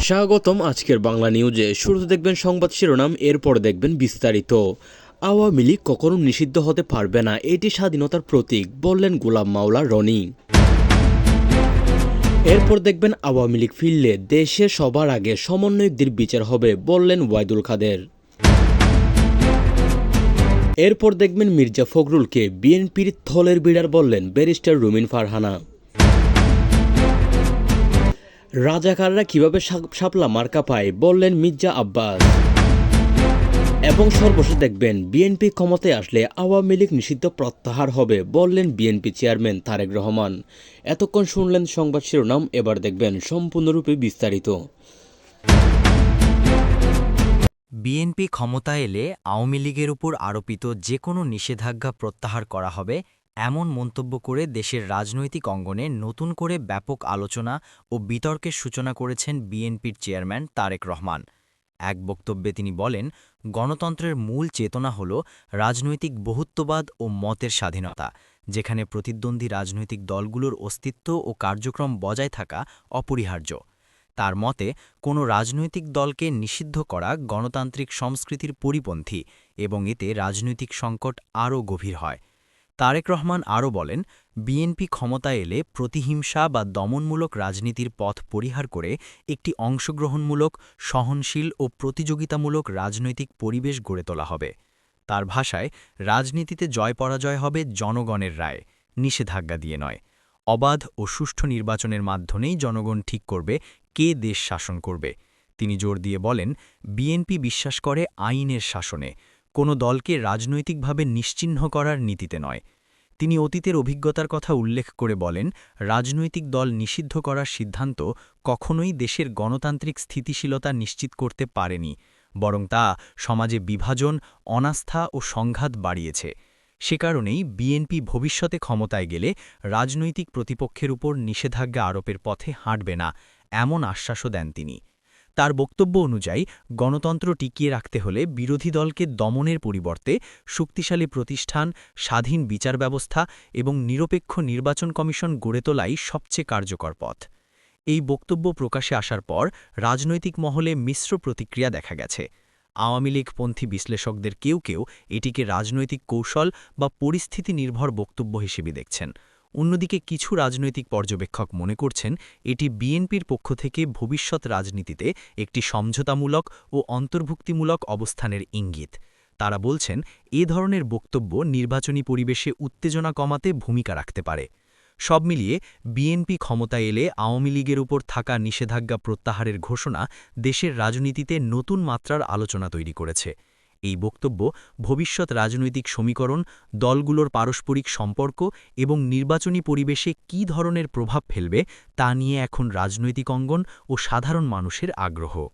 স্বাগতম আজকের বাংলা নিউজে। শুরুতে দেখবেন সংবাদ শিরোনাম, এরপর দেখবেন বিস্তারিত। আওয়ামী লীগ কখনো নিষিদ্ধ হতে পারবে না, এটি স্বাধীনতার প্রতীক বললেন গোলাম মাওলা রনি। এরপর দেখবেন আওয়ামী লীগ ফিরলে দেশে সবার আগে সমন্বয়কদের বিচার হবে বললেন ওয়াইদুল কাদের। এরপর দেখবেন মির্জা ফখরুলকে বিএনপির থলের বিড়ার বললেন ব্যারিস্টার রুমিন ফারহানা। রাজাকাররা কিভাবে শাপলা মার্কা পায় বললেন মির্জা আব্বাস। এবং সর্বশেষ দেখবেন বিএনপি ক্ষমতায় আসলে আওয়ামী লীগ নিষিদ্ধ প্রত্যাহার হবে বললেন বিএনপি চেয়ারম্যান তারেক রহমান। এতক্ষণ শুনলেন সংবাদ শিরোনাম, এবার দেখবেন সম্পূর্ণরূপে বিস্তারিত। বিএনপি ক্ষমতায় এলে আওয়ামী লীগের উপর আরোপিত যে কোনো নিষেধাজ্ঞা প্রত্যাহার করা হবে, এমন মন্তব্য করে দেশের রাজনৈতিক অঙ্গনে নতুন করে ব্যাপক আলোচনা ও বিতর্কের সূচনা করেছেন বিএনপির চেয়ারম্যান তারেক রহমান। এক বক্তব্যে তিনি বলেন, গণতন্ত্রের মূল চেতনা হল রাজনৈতিক বহুত্ববাদ ও মতের স্বাধীনতা, যেখানে প্রতিদ্বন্দ্বী রাজনৈতিক দলগুলোর অস্তিত্ব ও কার্যক্রম বজায় থাকা অপরিহার্য। তার মতে, কোনো রাজনৈতিক দলকে নিষিদ্ধ করা গণতান্ত্রিক সংস্কৃতির পরিপন্থী এবং এতে রাজনৈতিক সংকট আরও গভীর হয়। তারেক রহমান আরও বলেন, বিএনপি ক্ষমতায় এলে প্রতিহিংসা বা দমনমূলক রাজনীতির পথ পরিহার করে একটি অংশগ্রহণমূলক, সহনশীল ও প্রতিযোগিতামূলক রাজনৈতিক পরিবেশ গড়ে তোলা হবে। তার ভাষায়, রাজনীতিতে জয়-পরাজয় হবে জনগণের রায়ে, নিষেধাজ্ঞা দিয়ে নয়। অবাধ ও সুষ্ঠু নির্বাচনের মাধ্যমেই জনগণ ঠিক করবে কে দেশ শাসন করবে। তিনি জোর দিয়ে বলেন, বিএনপি বিশ্বাস করে আইনের শাসনে, কোনো দলকে রাজনৈতিকভাবে নিশ্চিহ্ন করার নীতিতে নয়। তিনি অতীতের অভিজ্ঞতার কথা উল্লেখ করে বলেন, রাজনৈতিক দল নিষিদ্ধ করার সিদ্ধান্ত কখনোই দেশের গণতান্ত্রিক স্থিতিশীলতা নিশ্চিত করতে পারেনি, বরং তা সমাজে বিভাজন, অনাস্থা ও সংঘাত বাড়িয়েছে। সে কারণেই বিএনপি ভবিষ্যতে ক্ষমতায় গেলে রাজনৈতিক প্রতিপক্ষের উপর নিষেধাজ্ঞা আরোপের পথে হাঁটবে না, এমন আশ্বাসও দেন তিনি। তার বক্তব্য অনুযায়ী, গণতন্ত্র টিকিয়ে রাখতে হলে বিরোধী দলকে দমনের পরিবর্তে শক্তিশালী প্রতিষ্ঠান, স্বাধীন বিচার ব্যবস্থা এবং নিরপেক্ষ নির্বাচন কমিশন গড়ে তোলাই সবচেয়ে কার্যকর পথ। এই বক্তব্য প্রকাশে আসার পর রাজনৈতিক মহলে মিশ্র প্রতিক্রিয়া দেখা গেছে। আওয়ামী লীগপন্থী বিশ্লেষকদের কেউ কেউ এটিকে রাজনৈতিক কৌশল বা পরিস্থিতি নির্ভর বক্তব্য হিসেবে দেখছেন। অন্যদিকে কিছু রাজনৈতিক পর্যবেক্ষক মনে করছেন, এটি বিএনপির পক্ষ থেকে ভবিষ্যৎ রাজনীতিতে একটি সমঝোতামূলক ও অন্তর্ভুক্তিমূলক অবস্থানের ইঙ্গিত। তারা বলছেন, এ ধরনের বক্তব্য নির্বাচনী পরিবেশে উত্তেজনা কমাতে ভূমিকা রাখতে পারে। সব মিলিয়ে বিএনপি ক্ষমতায় এলে আওয়ামী লীগের উপর থাকা নিষেধাজ্ঞা প্রত্যাহারের ঘোষণা দেশের রাজনীতিতে নতুন মাত্রার আলোচনা তৈরি করেছে। এই বক্তব্য ভবিষ্যৎ রাজনৈতিক সমীকরণ, দলগুলোর পারস্পরিক সম্পর্ক এবং নির্বাচনী পরিবেশে কী ধরনের প্রভাব ফেলবে তা নিয়ে এখন রাজনৈতিক অঙ্গন ও সাধারণ মানুষের আগ্রহ।